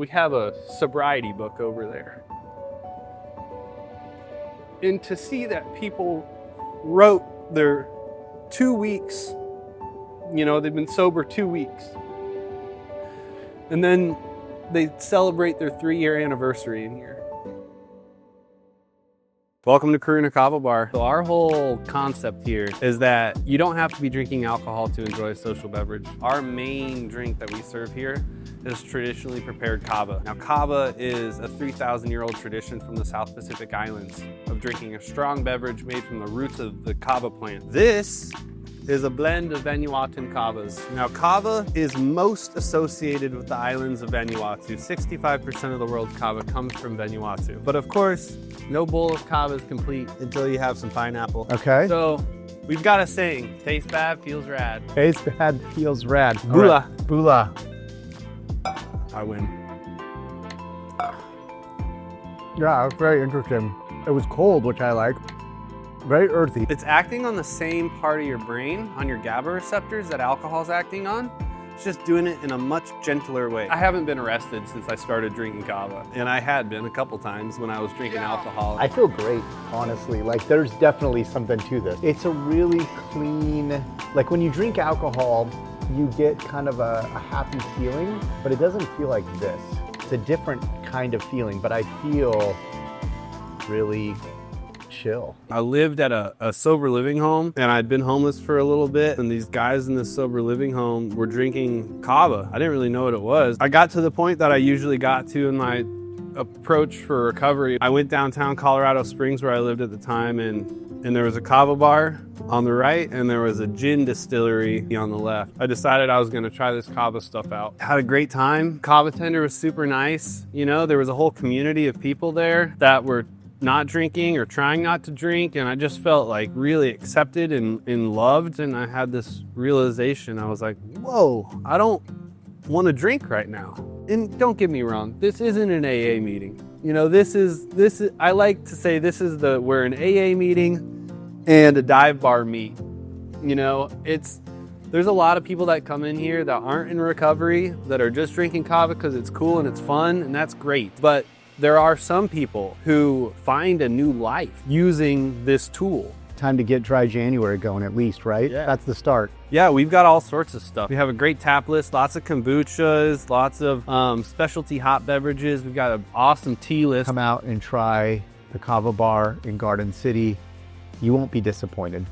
We have a sobriety book over there. And to see that people wrote their 2 weeks, you know, they've been sober 2 weeks. And then they celebrate their 3-year anniversary in here. Welcome to Karuna Kava Bar. So our whole concept here is that you don't have to be drinking alcohol to enjoy a social beverage. Our main drink that we serve here is traditionally prepared kava. Now kava is a 3,000-year-old tradition from the South Pacific Islands of drinking a strong beverage made from the roots of the kava plant. This is a blend of Vanuatuan kavas. Now kava is most associated with the islands of Vanuatu. 65% of the world's kava comes from Vanuatu. But of course, no bowl of kava is complete until you have some pineapple. Okay. So we've got a saying, taste bad, feels rad. Taste bad, feels rad. Bula. Right. Bula. I win. Yeah, it's very interesting. It was cold, which I like. Very earthy. It's acting on the same part of your brain, on your GABA receptors that alcohol's acting on. It's just doing it in a much gentler way. I haven't been arrested since I started drinking kava, and I had been a couple times when I was drinking alcohol. I feel great, honestly. Like, there's definitely something to this. It's a really clean, like when you drink alcohol, you get kind of a happy feeling, but it doesn't feel like this. It's a different kind of feeling, but I feel really chill. I lived at a sober living home, and I'd been homeless for a little bit, and these guys in this sober living home were drinking kava. I didn't really know what it was. I got to the point that I usually got to in my approach for recovery. I went downtown Colorado Springs where I lived at the time, and there was a kava bar on the right, and there was a gin distillery on the left. I decided I was gonna try this kava stuff out. Had a great time. Kava tender was super nice. You know, there was a whole community of people there that were not drinking or trying not to drink, and I just felt like really accepted and loved, and I had this realization. I was like, whoa, I don't want to drink right now. And don't get me wrong, this isn't an AA meeting. You know, this is I like to say this is we're an AA meeting and a dive bar meet. You know, there's a lot of people that come in here that aren't in recovery, that are just drinking kava because it's cool and it's fun, and that's great. But there are some people who find a new life using this tool. Time to get Dry January going at least, right? Yeah. That's the start. Yeah, we've got all sorts of stuff. We have a great tap list, lots of kombuchas, lots of specialty hot beverages. We've got an awesome tea list. Come out and try the Kava Bar in Garden City. You won't be disappointed.